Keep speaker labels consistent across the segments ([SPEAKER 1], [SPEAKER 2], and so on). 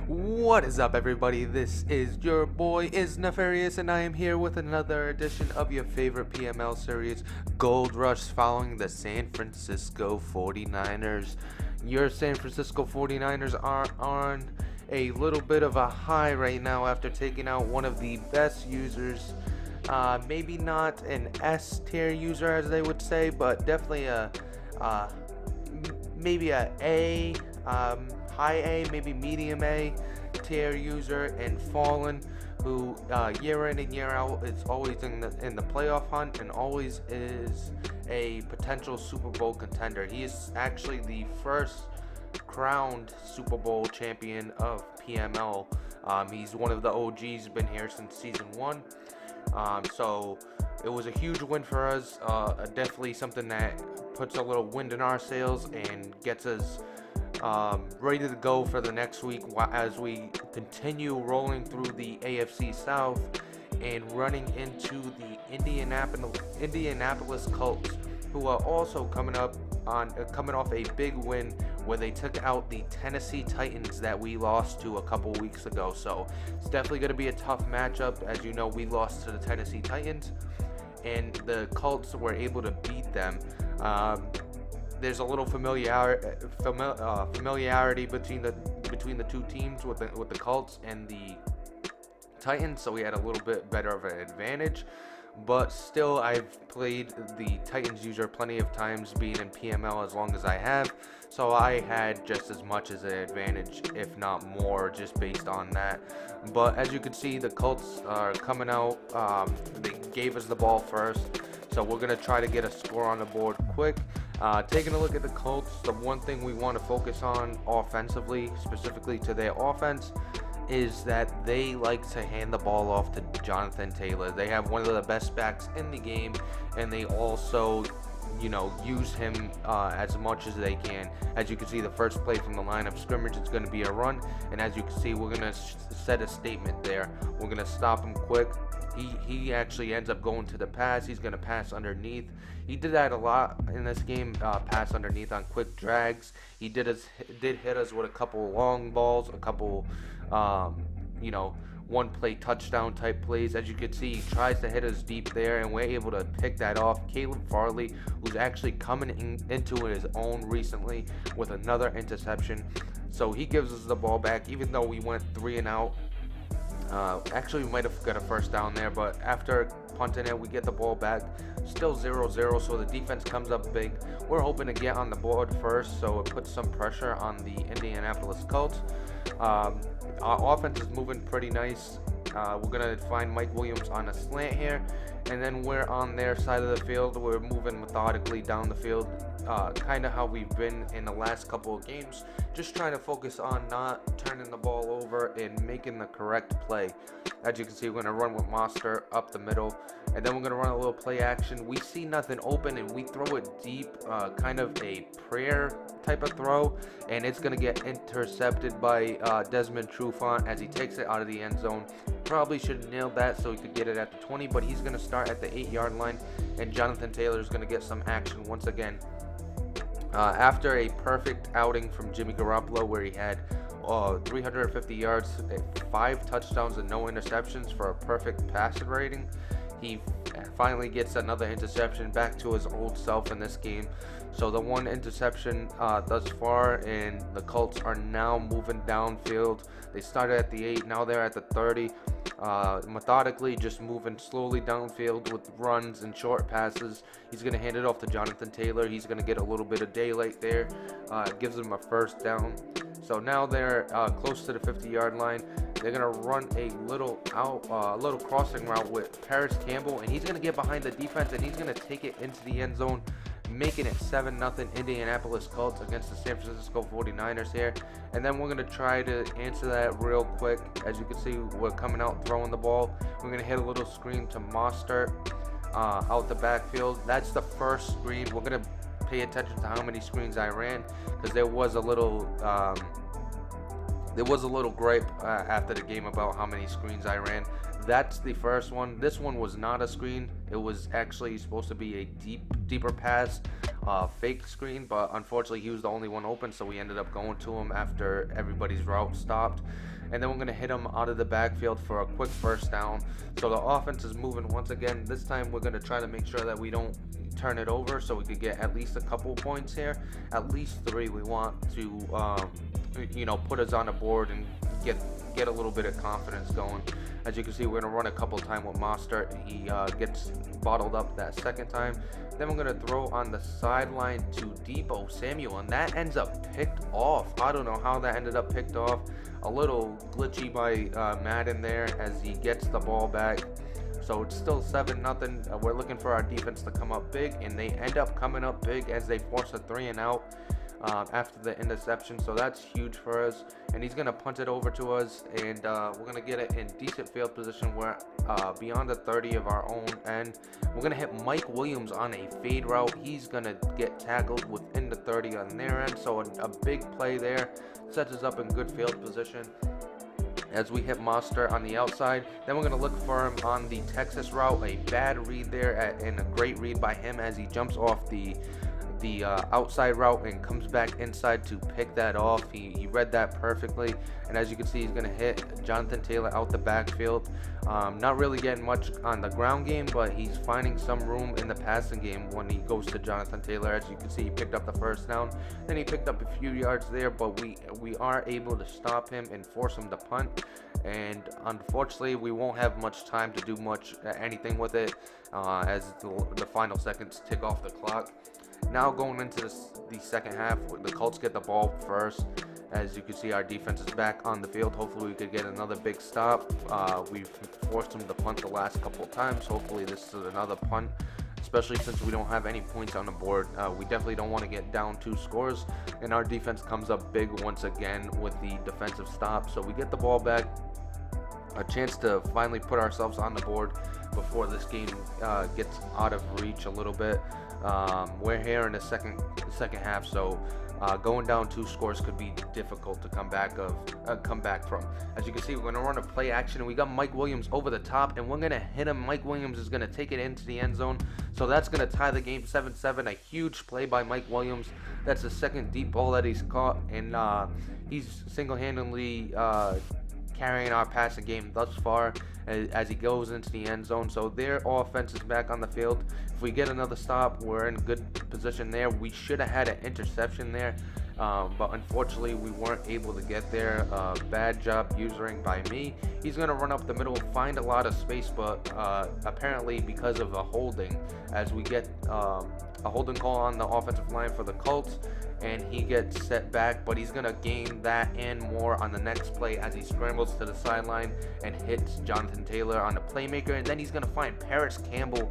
[SPEAKER 1] What is up, everybody? This is your boy is Nefarious, and I am here with another edition of your favorite PML series, Gold Rush, following the San Francisco 49ers. Your San Francisco 49ers are on a little bit of a high right now after taking out one of the best users. Maybe not an S tier user, as they would say, but definitely maybe a A. High A, maybe medium A tier user, and Fallen, who year in and year out is always in the playoff hunt and always is a potential Super Bowl contender. He is actually the first crowned Super Bowl champion of PML. He's one of the OGs, been here since season 1. So it was a huge win for us. Definitely something that puts a little wind in our sails and gets us ready to go for the next week as we continue rolling through the AFC South and running into the Indianapolis Colts, who are also coming off a big win where they took out the Tennessee Titans that we lost to a couple weeks ago. So it's definitely going to be a tough matchup. As you know, we lost to the Tennessee Titans, and the Colts were able to beat them. There's a little familiarity between the two teams with the Colts and the Titans, so we had a little bit better of an advantage. But still, I've played the Titans user plenty of times, being in PML as long as I have, so I had just as much as an advantage, if not more, just based on that. But as you can see, the Colts are coming out. They gave us the ball first, so we're going to try to get a score on the board quick. Taking a look at the Colts, the one thing we want to focus on offensively, specifically to their offense, is that they like to hand the ball off to Jonathan Taylor. They have one of the best backs in the game, and they also, use him as much as they can. As you can see, the first play from the line of scrimmage is going to be a run, and as you can see, we're going to set a statement there. We're going to stop him quick. He actually ends up going to the pass. He's going to pass underneath. He did that a lot in this game, pass underneath on quick drags. He did hit us with a couple long balls, a couple, one-play touchdown type plays. As you can see, he tries to hit us deep there, and we're able to pick that off. Caleb Farley, who's actually coming into his own recently with another interception. So he gives us the ball back, even though we went 3 and out. Actually, we might have got a first down there, but after punting it, we get the ball back. Still 0-0, so the defense comes up big. We're hoping to get on the board first, so it puts some pressure on the Indianapolis Colts. Our offense is moving pretty nice. We're going to find Mike Williams on a slant here, and then we're on their side of the field. We're moving methodically down the field, kind of how we've been in the last couple of games, just trying to focus on not turning the ball over and making the correct play. As you can see, we're going to run with Monster up the middle, and then we're going to run a little play action. We see nothing open, and we throw it deep, kind of a prayer type of throw, and it's going to get intercepted by Desmond Trufant as he takes it out of the end zone. Probably should have nailed that so he could get it at the 20, but he's going to start at the 8-yard line, and Jonathan Taylor is going to get some action once again. After a perfect outing from Jimmy Garoppolo, where he had 350 yards, 5 touchdowns, and no interceptions for a perfect passing rating, he finally gets another interception, back to his old self in this game. So the one interception thus far, and the Colts are now moving downfield. They started at the 8, now they're at the 30. Methodically, just moving slowly downfield with runs and short passes. He's going to hand it off to Jonathan Taylor. He's going to get a little bit of daylight there. Gives him a first down. So now they're close to the 50-yard line. They're going to run a little crossing route with Paris Campbell, and he's going to get behind the defense, and he's going to take it into the end zone, making it 7-0 Indianapolis Colts against the San Francisco 49ers here. And then we're going to try to answer that real quick. As you can see, we're coming out throwing the ball. We're going to hit a little screen to Mostert out the backfield. That's the first screen. We're going to pay attention to how many screens I ran, because there was a little gripe after the game about how many screens I ran. That's the first one. This one was not a screen. It was actually supposed to be a deeper pass fake screen, but unfortunately he was the only one open, so we ended up going to him after everybody's route stopped. And then we're going to hit him out of the backfield for a quick first down. So the offense is moving once again. This time we're going to try to make sure that we don't turn it over, so we could get at least a couple points here, at least 3. We want to put us on the board and get a little bit of confidence going. As you can see, we're going to run a couple times with Mostert. He gets bottled up that second time. Then we're going to throw on the sideline to Deebo Samuel, and that ends up picked off. I don't know how that ended up picked off. A little glitchy by Madden there as he gets the ball back. So it's still 7-0. We're looking for our defense to come up big, and they end up coming up big as they force a 3-and-out after the interception. So that's huge for us. And he's going to punt it over to us, and we're going to get it in decent field position. We're beyond the 30 of our own end. We're going to hit Mike Williams on a fade route. He's going to get tackled within the 30 on their end. So a big play there sets us up in good field position as we hit Mostert on the outside. Then we're going to look for him on the Texas route. A bad read there and a great read by him as he jumps off the outside route and comes back inside to pick that off. He read that perfectly, and as you can see, he's going to hit Jonathan Taylor out the backfield. Not really getting much on the ground game, but he's finding some room in the passing game when he goes to Jonathan Taylor. As you can see, he picked up the first down, then he picked up a few yards there, but we are able to stop him and force him to punt. And unfortunately, we won't have much time to do anything with it as the final seconds tick off the clock. Now going into the second half, the Colts get the ball first. As you can see, our defense is back on the field. Hopefully we could get another big stop. We've forced them to punt the last couple of times. Hopefully this is another punt, especially since we don't have any points on the board. We definitely don't want to get down 2 scores, and our defense comes up big once again with the defensive stop. So we get the ball back, a chance to finally put ourselves on the board before this game gets out of reach a little bit. We're here in the second half, so going down 2 scores could be difficult to come back from. As you can see, we're going to run a play action, and we got Mike Williams over the top, and we're going to hit him. Mike Williams is going to take it into the end zone, so that's going to tie the game 7-7. A huge play by Mike Williams. That's the second deep ball that he's caught, and he's single-handedly carrying our passing game thus far as he goes into the end zone. So their offense is back on the field. If we get another stop, we're in good position there. We should have had an interception there, but unfortunately we weren't able to get there. Bad job usering by me. He's going to run up the middle, find a lot of space, but apparently because of a holding, as we get a holding call on the offensive line for the Colts, and he gets set back, but he's going to gain that and more on the next play as he scrambles to the sideline and hits Jonathan Taylor on the playmaker. And then he's going to find Paris Campbell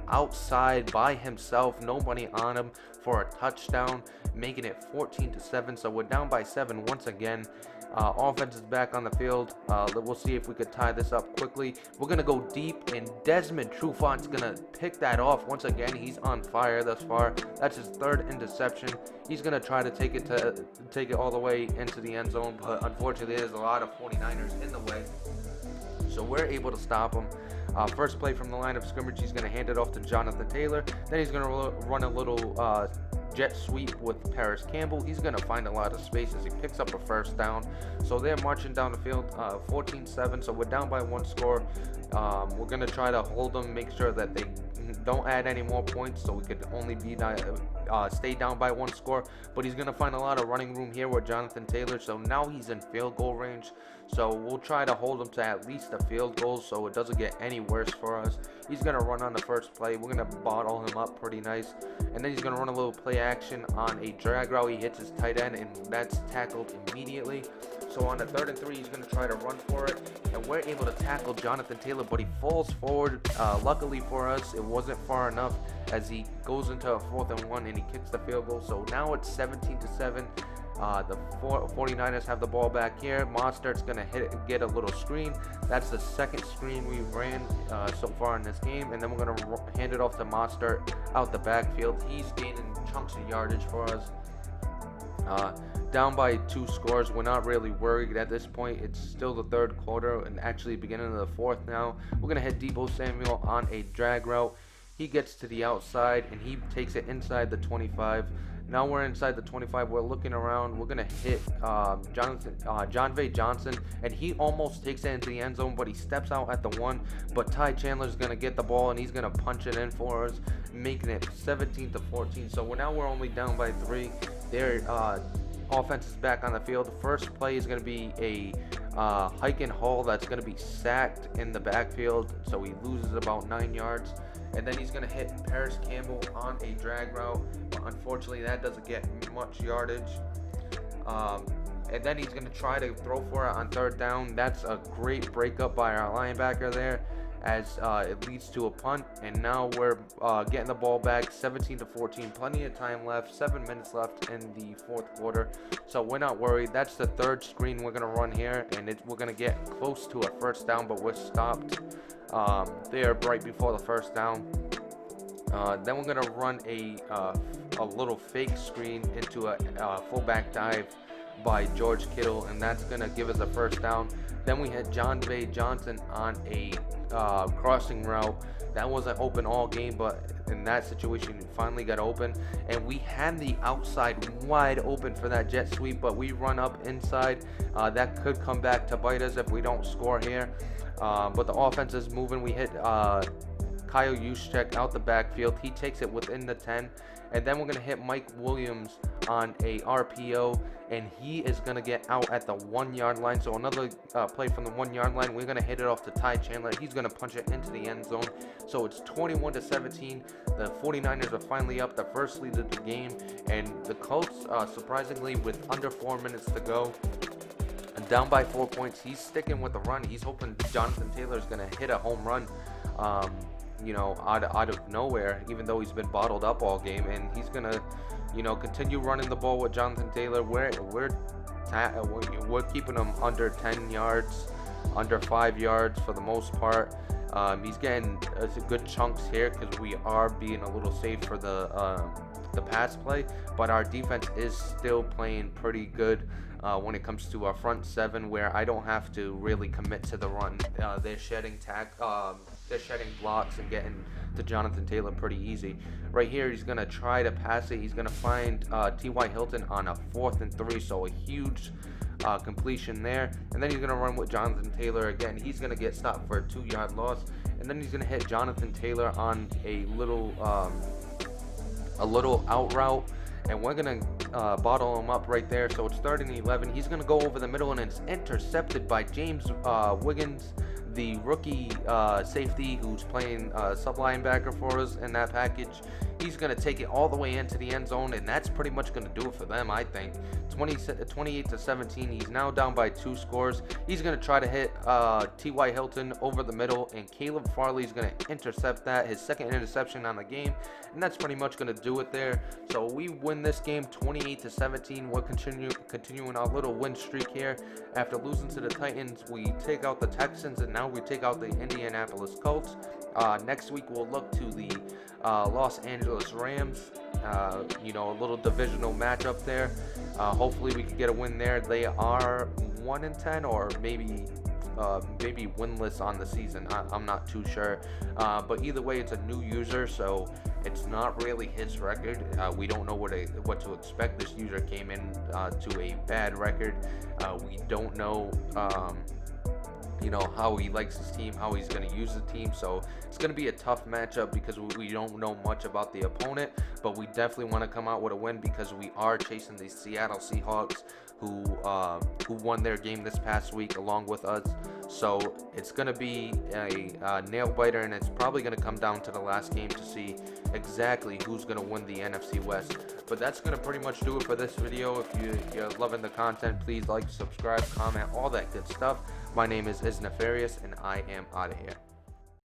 [SPEAKER 1] outside by himself, nobody on him, for a touchdown, making it 14-7. So we're down by 7 once again. Offense is back on the field. We'll see if we could tie this up quickly. We're going to go deep, and Desmond Trufant's going to pick that off. Once again, he's on fire thus far. That's his 3rd interception. He's going to try to take it all the way into the end zone, but unfortunately there's a lot of 49ers in the way. So we're able to stop him. First play from the line of scrimmage, he's going to hand it off to Jonathan Taylor. Then he's going to run a little jet sweep with Paris Campbell. He's going to find a lot of space as he picks up a first down. So they're marching down the field 14-7. So we're down by 1 score. We're going to try to hold them, make sure that they don't add any more points, so we could only be stay down by 1 score. But he's going to find a lot of running room here with Jonathan Taylor. So now he's in field goal range. So we'll try to hold him to at least a field goal so it doesn't get any worse for us. He's going to run on the first play. We're going to bottle him up pretty nice. And then he's going to run a little play action on a drag route. He hits his tight end, and that's tackled immediately. So on the 3rd and 3, he's going to try to run for it. And we're able to tackle Jonathan Taylor, but he falls forward. Luckily for us, it wasn't far enough as he goes into a 4th and 1 and he kicks the field goal. So now it's 17-7. The 49ers have the ball back here. Mostert's going to get a little screen. That's the 2nd screen we ran so far in this game. And then we're going to hand it off to Mostert out the backfield. He's gaining chunks of yardage for us. Down by 2 scores. We're not really worried at this point. It's still the 3rd quarter and actually beginning of the 4th now. We're going to hit Deebo Samuel on a drag route. He gets to the outside and he takes it inside the 25. Now we're inside the 25. We're looking around. We're gonna hit John Vay Johnson, and he almost takes it into the end zone, but he steps out at the 1. But Ty Chandler's gonna get the ball and he's gonna punch it in for us, making it 17-14. So we're only down by 3. Their offense is back on the field. The first play is gonna be a hike and haul that's gonna be sacked in the backfield, so he loses about 9 yards. And then he's going to hit Paris Campbell on a drag route, but unfortunately that doesn't get much yardage. And then he's going to try to throw for it on 3rd down. That's a great breakup by our linebacker there, as it leads to a punt. And now we're getting the ball back, 17-14. Plenty of time left, 7 minutes left in the 4th quarter. So we're not worried. That's the 3rd screen we're going to run here, and we're going to get close to a 1st down, but we're stopped there right before the 1st down. Then we're gonna run a little fake screen into a fullback dive by George Kittle, and that's gonna give us a 1st down. Then we had John Vay Johnson on a crossing route that wasn't open all game, but in that situation it finally got open, and we had the outside wide open for that jet sweep, but we run up inside. That could come back to bite us if we don't score here. But the offense is moving. We hit Kyle Juszczyk out the backfield. He takes it within the 10. And then we're going to hit Mike Williams on a RPO, and he is going to get out at the 1-yard line. So another play from the 1-yard line. We're going to hit it off to Ty Chandler. He's going to punch it into the end zone. So it's 21-17. The 49ers are finally up, the first lead of the game. And the Colts, surprisingly, with under 4 minutes to go, down by 4 points. He's sticking with the run. He's hoping Jonathan Taylor is going to hit a home run, out of nowhere, even though he's been bottled up all game. And he's going to, continue running the ball with Jonathan Taylor. We're keeping him under 10 yards, under 5 yards for the most part. He's getting good chunks here because we are being a little safe for the pass play, but our defense is still playing pretty good when it comes to our front 7, where I don't have to really commit to the run. They're shedding blocks and getting to Jonathan Taylor pretty easy. Right here, he's gonna try to pass it. He's gonna find T.Y. Hilton on a 4th and 3, so a huge completion there. And then he's gonna run with Jonathan Taylor again. He's gonna get stopped for a 2-yard loss, and then he's gonna hit Jonathan Taylor on a little out route, and we're gonna bottle him up right there. So it's 3rd and 11. He's gonna go over the middle, and it's intercepted by James Wiggins, the rookie safety who's playing sub linebacker for us in that package. He's going to take it all the way into the end zone, and that's pretty much going to do it for them, I think. 28-17. He's now down by 2 scores. He's going to try to hit T.Y. Hilton over the middle, and Caleb Farley is going to intercept that, his 2nd interception on the game, and that's pretty much going to do it there. So we win this game 28-17. We're continuing our little win streak here. After losing to the Titans, we take out the Texans, and now we take out the Indianapolis Colts. Next week we'll look to the Los Angeles Rams, a little divisional matchup there. Hopefully we can get a win there. They are 1-10, or maybe winless on the season. I'm not too sure, but either way, it's a new user, so it's not really his record. We don't know what to expect. This user came in to a bad record. We don't know how he likes his team, how he's going to use the team. So it's going to be a tough matchup because we don't know much about the opponent, but we definitely want to come out with a win because we are chasing the Seattle Seahawks, who won their game this past week along with us. So it's going to be a nail biter, and it's probably going to come down to the last game to see exactly who's going to win the NFC West. But that's going to pretty much do it for this video. If you're loving the content, please like, subscribe, comment, all that good stuff. My name is Nefarious, and I am out of here.